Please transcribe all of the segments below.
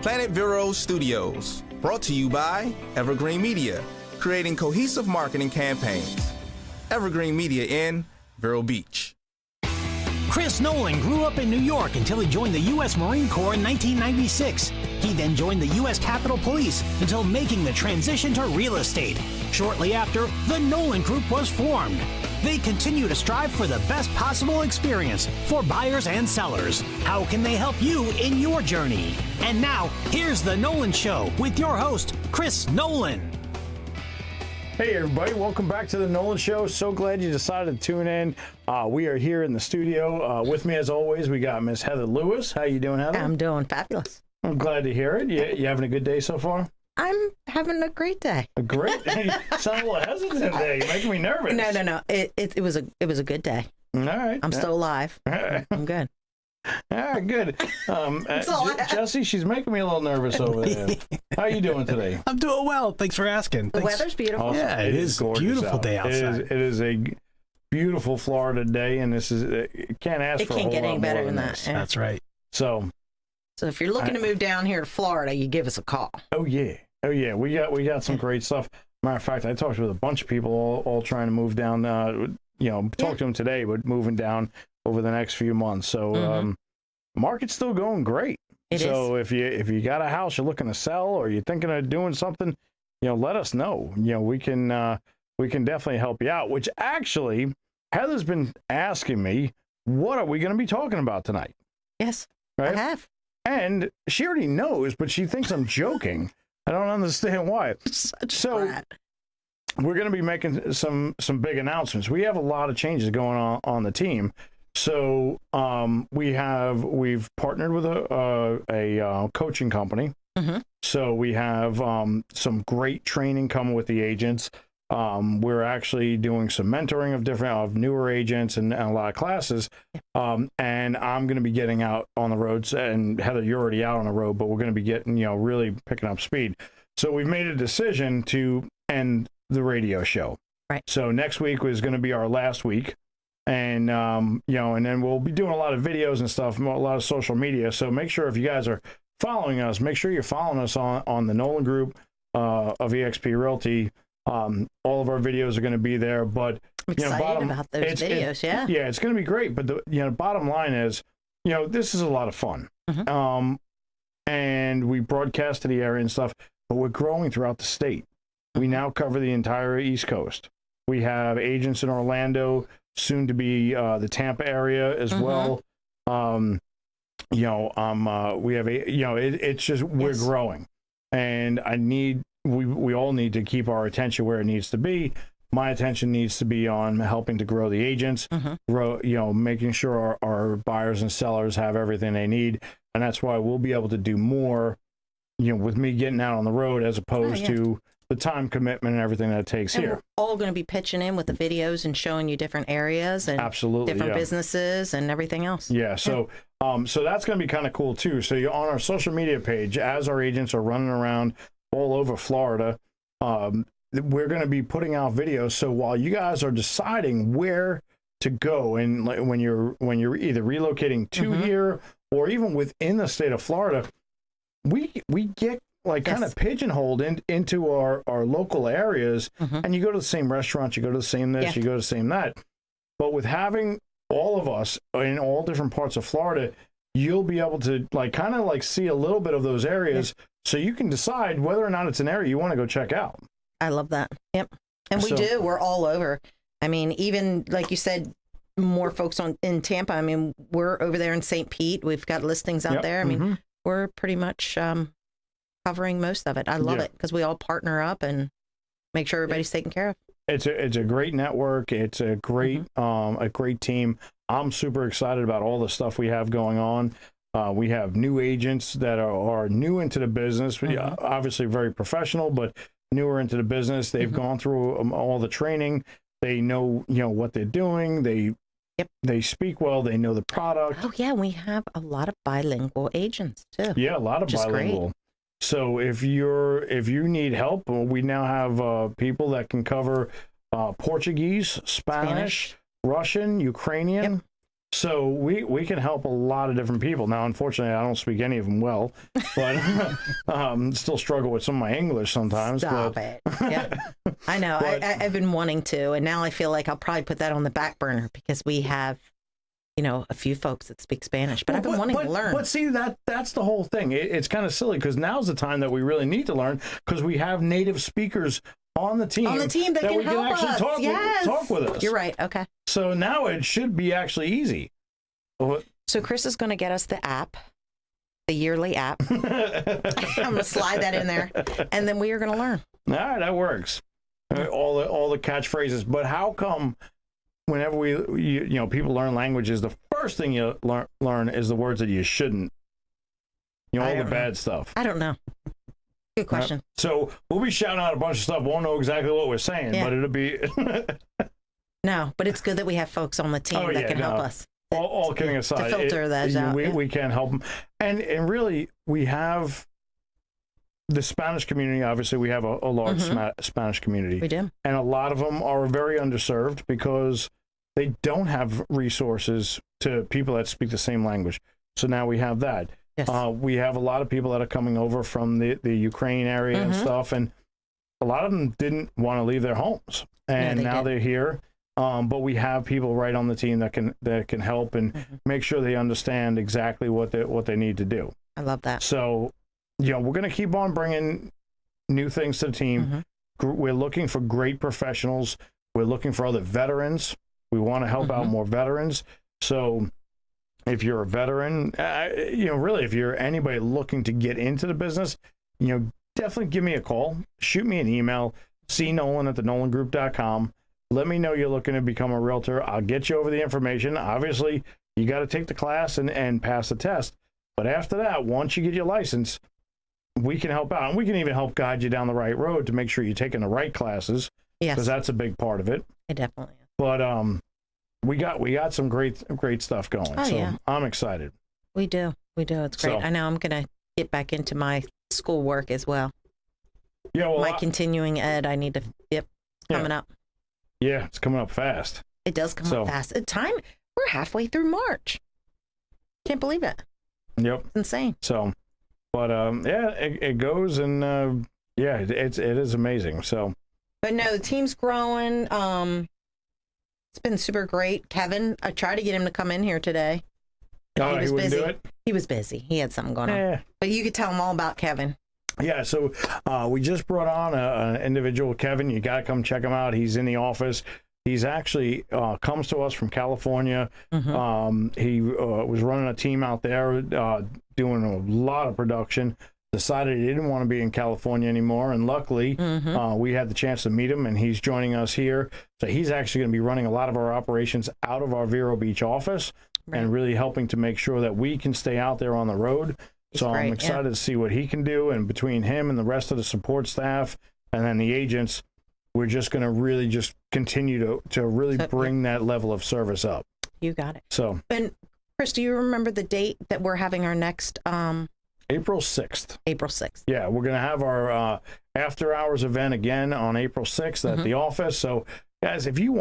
Planet Vero Studios, brought to you by Evergreen Media, creating cohesive marketing campaigns. Evergreen Media in Vero Beach. Chris Nolan grew up in New York until he joined the U.S. Marine Corps in 1996. He then joined the U.S. Capitol Police until making the transition to real estate. Shortly after, the Nolan Group was formed. They continue to strive for the best possible experience for buyers and sellers. How can they help you in your journey? And now, here's The Nolan Show with your host, Chris Nolan. Hey everybody, welcome back to The Nolan Show. So glad you decided to tune in. We are here in the studio. With me as always, we got Miss Heather Lewis. How you doing, Heather? I'm doing fabulous. I'm glad to hear it. You having a good day so far? I'm having a great day. A great day? You sound a little hesitant today. You're making me nervous. No. It was a good day. All right. I'm still alive. All right. I'm good. All right, good. Jesse, she's making me a little nervous over there. How you doing today? I'm doing well. Thanks for asking. The weather's beautiful. Awesome. Yeah, it is gorgeous beautiful out. day outside. It is a beautiful Florida day, and this is it can't ask It for a can't whole get any lot better more than that. this. Yeah. That's right. So if you're looking to move down here to Florida, you give us a call. Oh yeah. We got some great stuff. Matter of fact, I talked with a bunch of people all trying to move down. Talked to them today, but moving down over the next few months. So market's still going great. So if you got a house you're looking to sell or you're thinking of doing something, let us know. We can definitely help you out. Which actually, Heather's been asking me, what are we going to be talking about tonight? Yes, right? I have. And she already knows, but she thinks I'm joking. I don't understand why. So we're going to be making some big announcements. We have a lot of changes going on the team. So we've partnered with a coaching company. Mm-hmm. So we have some great training coming with the agents. We're actually doing some mentoring of newer agents and a lot of classes. And I'm going to be getting out on the roads. And Heather, you're already out on the road, but we're going to be getting really picking up speed. So we've made a decision to end the radio show. Right. So next week was going to be our last week. And, and then we'll be doing a lot of videos and stuff, a lot of social media. So make sure if you guys are following us, make sure you're following us on the Nolan Group of eXp Realty. All of our videos are going to be there, but I'm excited about those videos. Yeah, it's going to be great. But the bottom line is, this is a lot of fun. Mm-hmm. And we broadcast to the area and stuff, but we're growing throughout the state. We now cover the entire East Coast. We have agents in Orlando, soon to be the Tampa area as well. We have it's just we're growing, and we all need to keep our attention where it needs to be. My attention needs to be on helping to grow the agents, making sure our buyers and sellers have everything they need, and that's why we'll be able to do more, with me getting out on the road as opposed to the time commitment and everything that it takes here. We're all going to be pitching in with the videos and showing you different areas and different businesses and everything else. Yeah, so that's going to be kind of cool too. So you're on our social media page, as our agents are running around all over Florida, we're going to be putting out videos. So while you guys are deciding where to go, and when you're either relocating to here or even within the state of Florida, we get kind of pigeonholed into our local areas, and you go to the same restaurants, you go to the same this, you go to the same that. But with having all of us in all different parts of Florida, you'll be able to see a little bit of those areas, so you can decide whether or not it's an area you want to go check out. I love that. Yep. And we do. We're all over. I mean, even like you said, more folks in Tampa. I mean, we're over there in St. Pete. We've got listings out there. I mean, we're pretty much covering most of it. I love it because we all partner up and make sure everybody's taken care of. It's a great network. It's a great team. I'm super excited about all the stuff we have going on. We have new agents that are new into the business. Obviously very professional, but newer into the business. They've gone through all the training. They know what they're doing. They speak well. They know the product. Oh yeah, we have a lot of bilingual agents too. Yeah, a lot of bilingual. So if you need help, we now have people that can cover Portuguese, Spanish, Russian, Ukrainian. So we can help a lot of different people. Now, unfortunately, I don't speak any of them well, but still struggle with some of my English sometimes. Stop it. Yeah, I know. I've been wanting to, and now I feel like I'll probably put that on the back burner because we have, a few folks that speak Spanish, but I've been wanting to learn. But see, that's the whole thing. It's kind of silly because now's the time that we really need to learn because we have native speakers on the team. That can we help can actually us. talk with us. You're right. Okay. So now it should be actually easy. So Chris is going to get us the app, the yearly app. I'm going to slide that in there, and then we are going to learn. All right, that works. All the catchphrases. But how come whenever people learn languages, the first thing you learn is the words that you shouldn't? All the bad stuff. I don't know. Good question. So we'll be shouting out a bunch of stuff. Won't know exactly what we're saying, but it'll be. No, but it's good that we have folks on the team that can help us. All kidding aside, to filter that out. We can't help them, and really we have the Spanish community. Obviously, we have a large Spanish community. We do, and a lot of them are very underserved because they don't have resources to people that speak the same language. So now we have that. Yes. We have a lot of people that are coming over from the Ukraine area and stuff, and a lot of them didn't want to leave their homes, and now they're here. But we have people right on the team that can help and make sure they understand exactly what they need to do. I love that. So, we're going to keep on bringing new things to the team. We're looking for great professionals. We're looking for other veterans. We want to help out more veterans. So, if you're a veteran, really, if you're anybody looking to get into the business, definitely give me a call. Shoot me an email, cnolan@thenolangroup.com. Let me know you're looking to become a realtor. I'll get you over the information. Obviously, you got to take the class and pass the test. But after that, once you get your license, we can help out. And we can even help guide you down the right road to make sure you're taking the right classes. Yes. Because that's a big part of it. It definitely is. But we got some great stuff going. I'm excited. We do. It's great. I know I'm going to get back into my school work as well. Yeah, well, my continuing ed, I need to, coming up. Yeah, it's coming up fast. It does come up fast. We're halfway through March. Can't believe it. Yep. It's insane. So, but it goes and it is amazing. So, but no, the team's growing. It's been super great. Kevin, I tried to get him to come in here today. Oh, he wouldn't do it? He was busy. He had something going on. But you could tell him all about Kevin. Yeah, so we just brought on an individual, Kevin. You got to come check him out. He's in the office. He's actually comes to us from California. He was running a team out there doing a lot of production. Decided he didn't want to be in California anymore, and luckily we had the chance to meet him, and he's joining us here. So he's actually going to be running a lot of our operations out of our Vero Beach office and really helping to make sure that we can stay out there on the road. So I'm excited to see what he can do, and between him and the rest of the support staff and then the agents, we're just going to really just continue to really bring that level of service up. You got it. So, and Chris, do you remember the date that we're having our next April 6th. April 6th. Yeah, we're going to have our after hours event again on April 6th at the office. So, guys, if you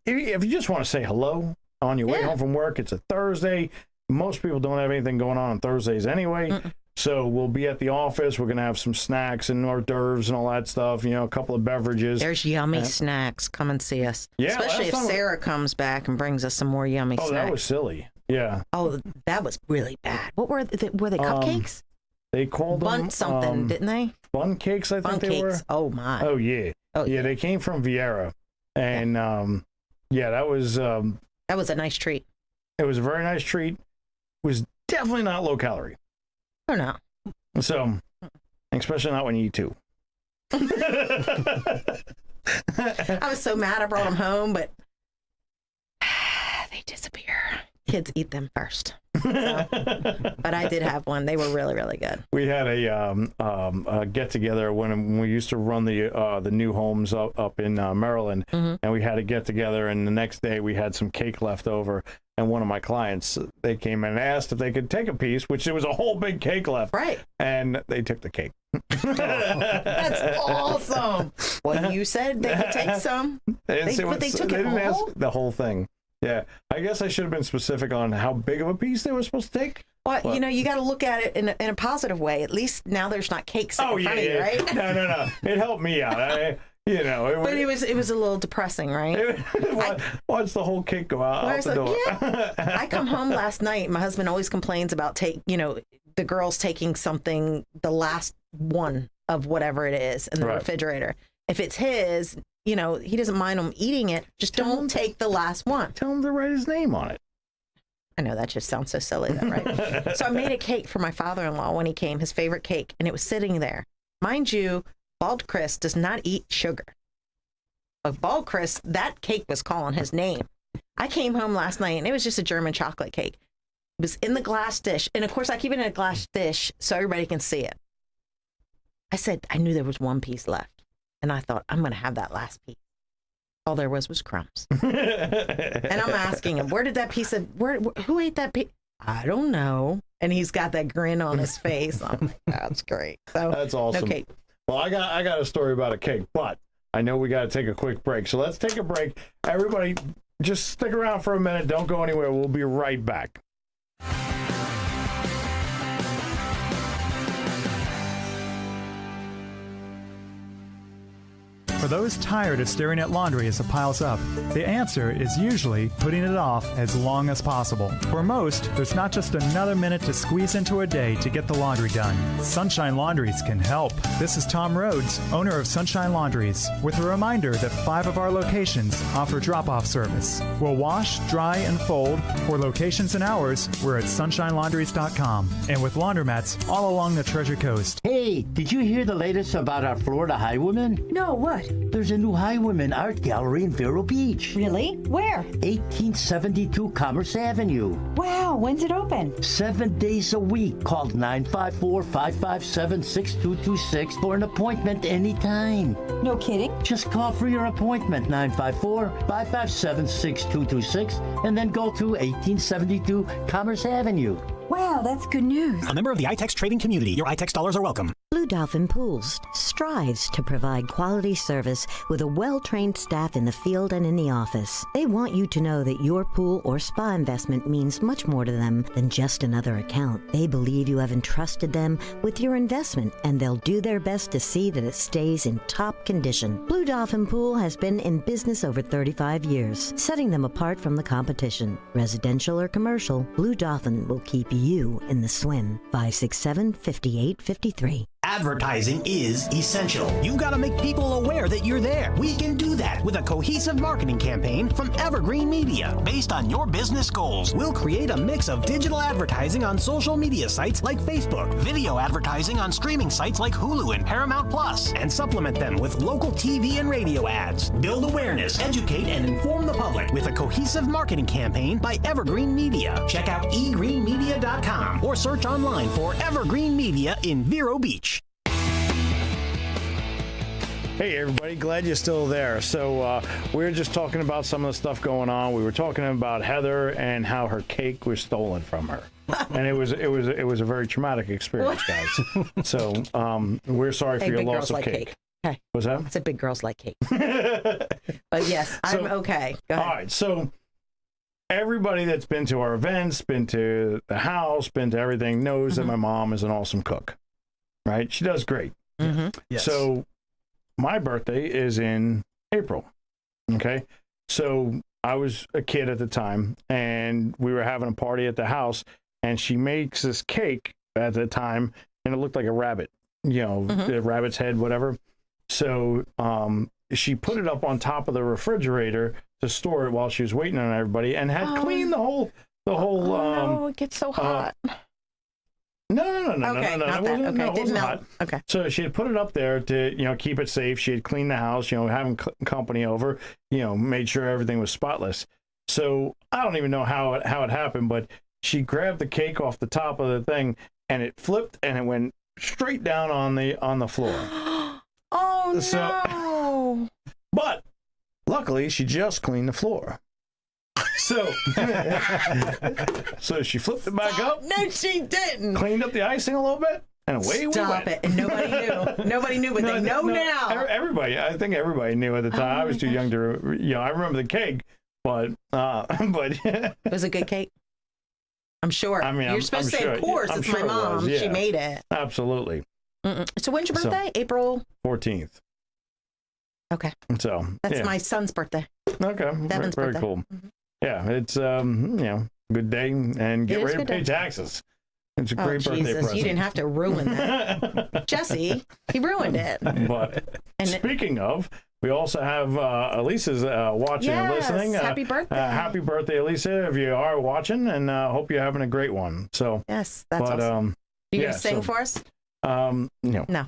just want to say hello on your way home from work, it's a Thursday. Most people don't have anything going on Thursdays anyway. So we'll be at the office. We're going to have some snacks and hors d'oeuvres and all that stuff, a couple of beverages. There's yummy snacks. Come and see us. Yeah, especially if Sarah comes back and brings us some more yummy snacks. Oh, that was silly. Yeah. Oh, that was really bad. What were they? Were they cupcakes? They called them bun something, didn't they? Bun cakes, I think they were. Oh my. Oh yeah. Oh yeah. They came from Vieira, and that was a nice treat. It was a very nice treat. It was definitely not low calorie. Or not. So, especially not when you eat two. I was so mad I brought them home, but they disappear. Kids eat them first. So, but I did have one. They were really, really good. We had a get together when we used to run the new homes up in Maryland, and we had a get together. And the next day we had some cake left over. And one of my clients, they came and asked if they could take a piece, which there was a whole big cake left. Right. And they took the cake. That's awesome. Well, you said they could take some. They didn't took it ask the whole thing. Yeah, I guess I should have been specific on how big of a piece they were supposed to take. Well, you know, you got to look at it in a positive way. At least now there's not cakes in front of you, right? No. It helped me out. But it was a little depressing, right? Watch the whole cake go out the door. Yeah. I come home last night. My husband always complains about the girls taking something, the last one of whatever it is in the refrigerator. If it's his, he doesn't mind them eating it. Just don't take the last one. Tell him to write his name on it. I know that just sounds so silly, though, right? So I made a cake for my father-in-law when he came, his favorite cake, and it was sitting there. Mind you, Bald Chris does not eat sugar. But Bald Chris, that cake was calling his name. I came home last night, and it was just a German chocolate cake. It was in the glass dish. And, of course, I keep it in a glass dish so everybody can see it. I said, I knew there was one piece left. And I thought, I'm going to have that last piece. All there was crumbs. And I'm asking him, who ate that piece? I don't know. And he's got that grin on his face. I'm like, that's great. So that's awesome. Okay. Well, I got a story about a cake, but I know we got to take a quick break. So let's take a break. Everybody, just stick around for a minute. Don't go anywhere. We'll be right back. For those tired of staring at laundry as it piles up, the answer is usually putting it off as long as possible. For most, there's not just another minute to squeeze into a day to get the laundry done. Sunshine Laundries can help. This is Tom Rhodes, owner of Sunshine Laundries, with a reminder that 5 of our locations offer drop-off service. We'll wash, dry, and fold. For locations and hours, we're at sunshinelaundries.com. And with laundromats all along the Treasure Coast. Hey, did you hear the latest about our Florida Highwaymen? No, what? There's a new Highwaymen art gallery in Vero Beach. Really? Where? 1872 Commerce Avenue. Wow, when's it open? 7 days a week. Call 954-557-6226 for an appointment anytime. No kidding? Just call for your appointment, 954-557-6226, and then go to 1872 Commerce Avenue. Wow, that's good news. A member of the iTex trading community. Your iTex dollars are welcome. Blue Dolphin Pools strives to provide quality service with a well-trained staff in the field and in the office. They want you to know that your pool or spa investment means much more to them than just another account. They believe you have entrusted them with your investment, and they'll do their best to see that it stays in top condition. Blue Dolphin Pool has been in business over 35 years, setting them apart from the competition. Residential or commercial, Blue Dolphin will keep you in the swim. 567-5853. Advertising is essential. You've got to make people aware that you're there. We can do that with a cohesive marketing campaign from Evergreen Media. Based on your business goals, we'll create a mix of digital advertising on social media sites like Facebook, video advertising on streaming sites like Hulu and Paramount Plus, and supplement them with local TV and radio ads. Build awareness, educate, and inform the public with a cohesive marketing campaign by Evergreen Media. Check out egreenmedia.com or search online for Evergreen Media in Vero Beach. Hey everybody, glad you're still there. So we were just talking about some of the stuff going on. We were talking about Heather and how her cake was stolen from her, and it was a very traumatic experience, guys. So we're sorry for your loss of cake. Okay. What's that? I said big girls like cake. But yes, I'm okay. Go ahead. All right. So everybody that's been to our events, been to the house, been to everything, knows that my mom is an awesome cook. Right? She does great. Mm-hmm. Yes. So my birthday is in April. Okay. So I was a kid at the time, and we were having a party at the house, and she makes this cake at the time, and it looked like a rabbit, the rabbit's head, whatever. So she put it up on top of the refrigerator to store it while she was waiting on everybody, and had cleaned the whole. No, it gets so hot. No. Okay, not that. Okay, it wasn't hot. Okay. So she had put it up there to, keep it safe. She had cleaned the house, having company over, made sure everything was spotless. So I don't even know how it happened, but she grabbed the cake off the top of the thing, and it flipped, and it went straight down on the floor. Oh no! But luckily, she just cleaned the floor. So, so she flipped it back up. No, she didn't. Cleaned up the icing a little bit, and away we went. Stop it! And nobody knew. Nobody knew, but they know now. Everybody, I think everybody knew at the time. I was too young to, I remember the cake, but It was a good cake. I'm sure. I mean, you're supposed to say, sure. of course, I'm it's sure my it was, mom. yeah. She made it. Absolutely. So when's your birthday? April 14th. Okay. So That's my son's birthday. Okay. Devin's Very birthday. cool. Yeah, it's good day and get It is ready to good pay day. taxes. It's a great birthday Jesus, present. you didn't have to ruin that. Jesse, he ruined it. But And speaking of, we also have Elisa's watching and Yes, listening. happy birthday. Happy birthday, Elisa, if you are watching, and hope you're having a great one. So, Yes, that's but awesome. You yeah, gonna sing so- for us? no, No. no.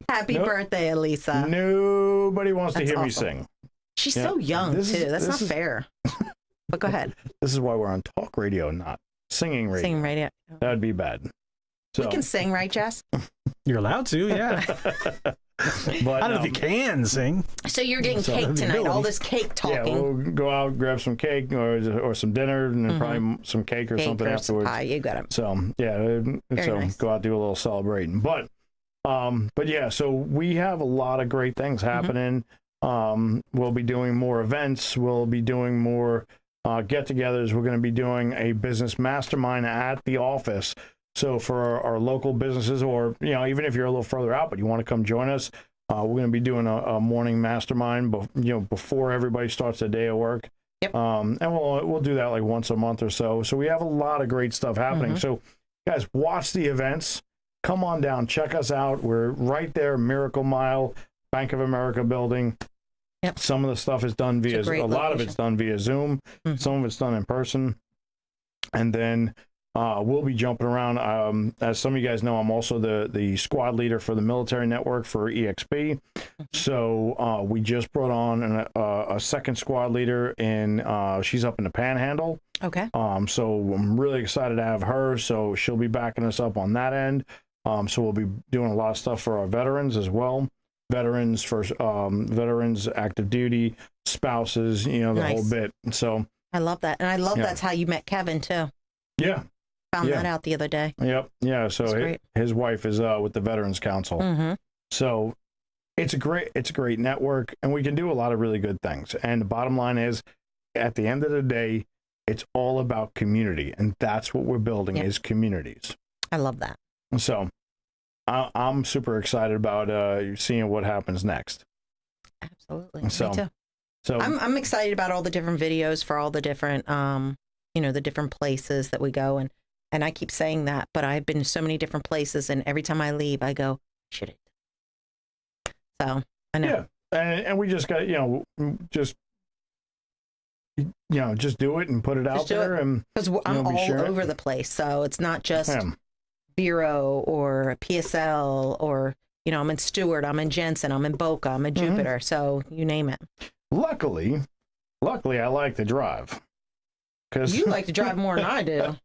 Happy Nope. birthday, Elisa. Nobody wants to That's hear me awesome. sing. She's Yeah, so young this too. is- That's this not is- fair. But go ahead. This is why we're on talk radio, not singing radio. Sing radio. That'd be bad. So, We can sing, right, Jess? You're allowed to, yeah. but I don't know if you can sing. So you're getting So- cake tonight. ability. All this cake yeah, talking. we'll go out, grab some cake or some dinner, and then probably some cake or Cake something or some afterwards. pie. You got it. So yeah, so nice. go out, do a little celebrating. But yeah, so we have a lot of great things happening. We'll be doing more events. We'll be doing more get-togethers. We're going to be doing a business mastermind at the office. So for our local businesses, or even if you're a little further out, but you want to come join us, we're going to be doing a morning mastermind, before everybody starts their day of work. Yep. And we'll do that like once a month or so. So we have a lot of great stuff happening. So guys, watch the events. Come on down, check us out. We're right there, Miracle Mile, Bank of America building. Yep. Some of the stuff is done via, great a lot of location. it's done via Zoom. Some of it's done in person. And then we'll be jumping around. As some of you guys know, I'm also the squad leader for the military network for EXP. So we just brought on a second squad leader, and she's up in the Panhandle. Okay. So I'm really excited to have her. So she'll be backing us up on that end. So we'll be doing a lot of stuff for our veterans as well. Veterans, active duty, spouses, the Nice. whole bit. So I love that. And I love Yeah. that's how you met Kevin too. yeah. Found Yeah. that out the other day. Yep. Yeah. So That's great. his wife is with the Veterans Council. Mm-hmm. So it's a great network, and we can do a lot of really good things. And the bottom line is, at the end of the day, it's all about community, and that's what we're building Yep. is communities. I love that. So I'm super excited about seeing what happens next. Absolutely. So- Me too. So I'm excited about all the different videos for all the different the different places that we go, and I keep saying that, but I've been to so many different places, and every time I leave I go, should it? So I know. yeah, and we just got just do it and put it out Just do there, it. and Because I'm be all sharing it. over the place, so it's not just yeah. Vero or PSL or I'm in Stewart, I'm in Jensen, I'm in Boca, I'm in Mm-hmm. Jupiter, so you name it. Luckily, I like to drive. Cause You like to drive more than I do.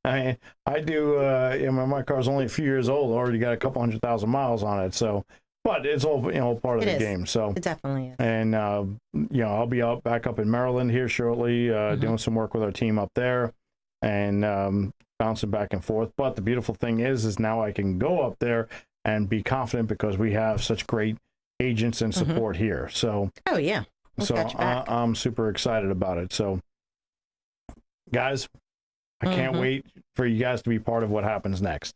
I do. My car's only a few years old. Already got a couple 100,000 miles on it. So, but it's all part of It the is. game. So, It definitely is. and I'll be back up in Maryland here shortly, doing some work with our team up there, and bouncing back and forth. But the beautiful thing is now I can go up there and be confident because we have such great agents and support here. So, Oh yeah. We've got your back. I'm super excited about it. So, guys, I can't wait for you guys to be part of what happens next.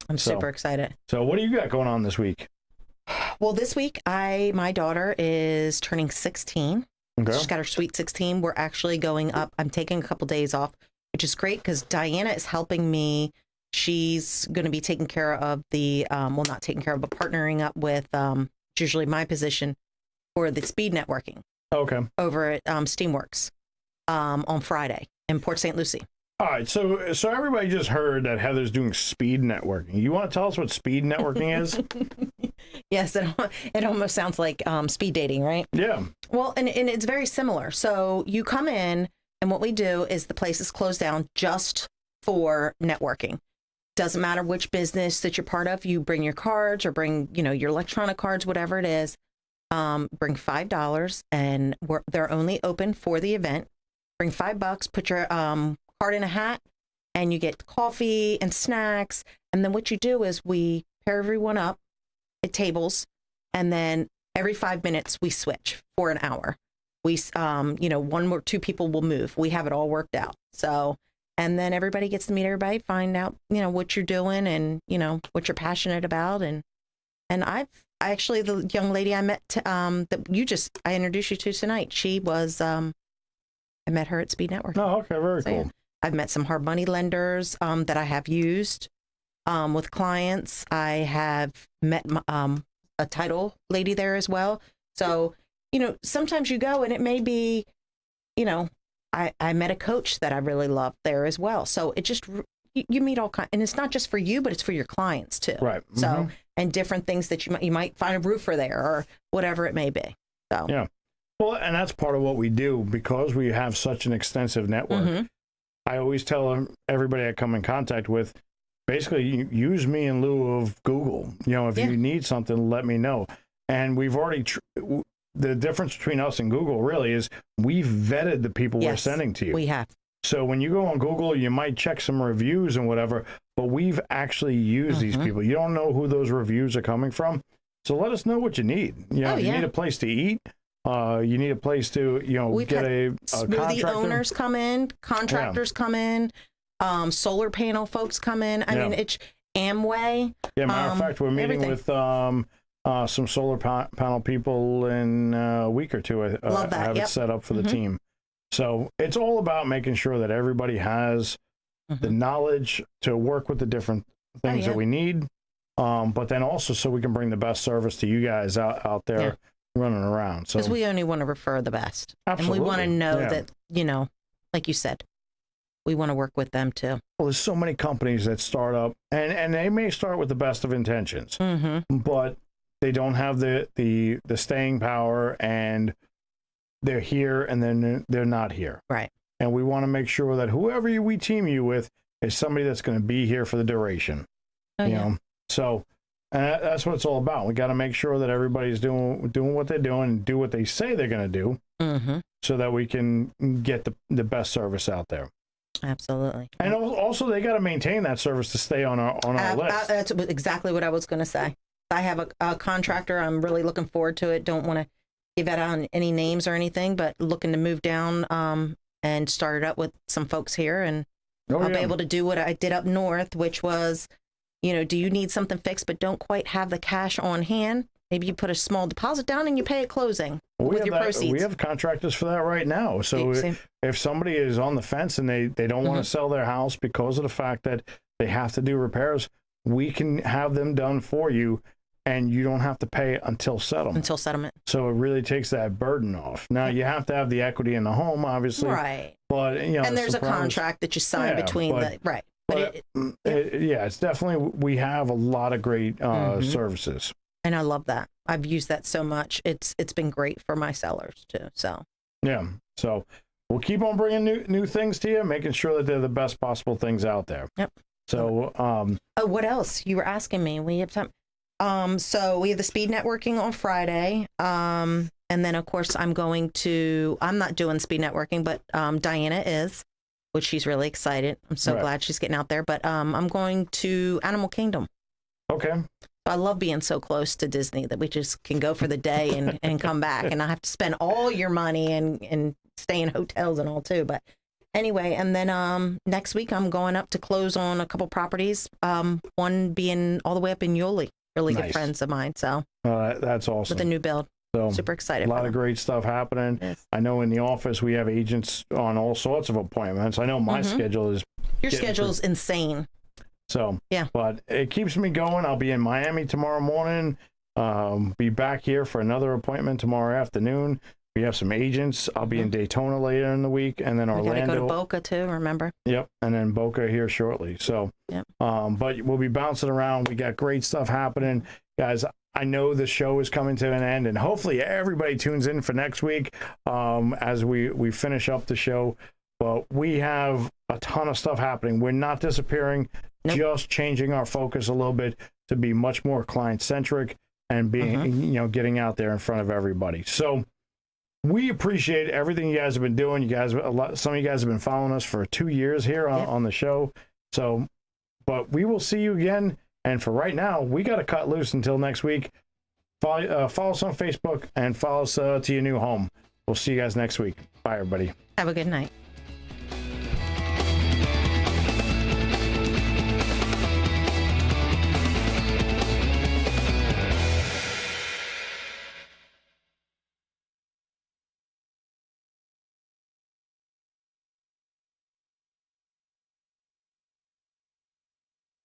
I'm so- super excited. So, what do you got going on this week? Well, this week my daughter is turning 16. Okay. She's got her sweet 16. We're actually going up. I'm taking a couple days off, which is great because Diana is helping me. She's going to be taking care of the, not taking care of, but partnering up with, it's usually my position for the speed networking Okay. over at Steamworks on Friday in Port St. Lucie. All right. So everybody just heard that Heather's doing speed networking. You want to tell us what speed networking is? Yes, it almost sounds like speed dating, right? Yeah. Well, and it's very similar. So you come in, and what we do is the place is closed down just for networking. Doesn't matter which business that you're part of. You bring your cards or bring, your electronic cards, whatever it is. Bring $5, and they're only open for the event. Bring $5, put your card in a hat, and you get coffee and snacks. And then what you do is we pair everyone up at tables, and then every 5 minutes we switch for an hour. We, one or two people will move. We have it all worked out. So, and then everybody gets to meet everybody, find out, what you're doing and, what you're passionate about. And actually, the young lady I met, I introduced you to tonight. She was, I met her at Speed Network. Oh, okay. Very cool. Yeah. I've met some hard money lenders that I have used with clients. I have met a title lady there as well. So, sometimes you go and it may be, I met a coach that I really loved there as well. So it just, you meet all kinds, and it's not just for you, but it's for your clients too. Right. Mm-hmm. So, and different things that you might find a roofer there or whatever it may be. So, yeah. Well, and that's part of what we do because we have such an extensive network. Mm-hmm. I always tell everybody I come in contact with, basically use me in lieu of Google. If you need something, let me know. And we've already, the difference between us and Google really is we've vetted the people we're sending to you. We have. So when you go on Google, you might check some reviews and whatever, but we've actually used these people. You don't know who those reviews are coming from. So let us know what you need. You need a place to eat. You need a place to, We've get had a smoothie contractor. Owners come in, contractors come in, solar panel folks come in. I mean, it's Amway. Yeah, matter of fact, we're meeting with some solar panel people in a week or two. Love that. I have it set up for the team. So it's all about making sure that everybody has the knowledge to work with the different things that we need, but then also so we can bring the best service to you guys out there running around. So because we only want to refer the best. Absolutely. And we want to know that, like you said, we want to work with them too. Well, there's so many companies that start up and they may start with the best of intentions, but they don't have the staying power and they're here and then they're not here. Right. And we want to make sure that whoever we team you with is somebody that's going to be here for the duration. You know, so that's what it's all about. We got to make sure that everybody's doing what they're doing and do what they say they're going to do, so that we can get the best service out there. Absolutely. And also, they got to maintain that service to stay on our list. That's exactly what I was going to say. I have a contractor. I'm really looking forward to it. Don't want to give out on any names or anything, but looking to move down and start it up with some folks here, and I'll be able to do what I did up north, which was, do you need something fixed but don't quite have the cash on hand? Maybe you put a small deposit down and you pay at closing with your proceeds. We have contractors for that right now. So if somebody is on the fence and they don't want to sell their house because of the fact that they have to do repairs, we can have them done for you, and you don't have to pay until settlement. So it really takes that burden off. Now, you have to have the equity in the home, obviously. Right. But, and there's a contract that you sign between right. But it's definitely, we have a lot of great services. And I love that. I've used that so much. It's been great for my sellers too. So so we'll keep on bringing new things to you, making sure that they're the best possible things out there. Yep. So what else? You were asking me. We have time. So we have the speed networking on Friday. And then of course I'm not doing speed networking, but Diana is, which she's really excited. I'm so glad she's getting out there. But I'm going to Animal Kingdom. Okay. I love being so close to Disney that we just can go for the day and come back, and I have to spend all your money and stay in hotels and all too. But anyway, and then next week I'm going up to close on a couple properties. One being all the way up in Yulee, really good friends of mine. So that's awesome. With a new build. So super excited. A lot of great stuff happening. Yes. I know in the office we have agents on all sorts of appointments. I know my schedule is. Your schedule's insane. So, but it keeps me going. I'll be in Miami tomorrow morning, be back here for another appointment tomorrow afternoon. We have some agents. I'll be in Daytona later in the week, and then Orlando. We got to go to Boca too, remember? Yep, and then Boca here shortly. So, but we'll be bouncing around. We got great stuff happening. Guys, I know the show is coming to an end, and hopefully everybody tunes in for next week as we finish up the show. But we have a ton of stuff happening. We're not disappearing. Just changing our focus a little bit to be much more client-centric and being, getting out there in front of everybody. So we appreciate everything you guys have been doing. Some of you guys have been following us for 2 years here on the show. So, but we will see you again. And for right now, we got to cut loose until next week. Follow us on Facebook and follow us to your new home. We'll see you guys next week. Bye, everybody. Have a good night.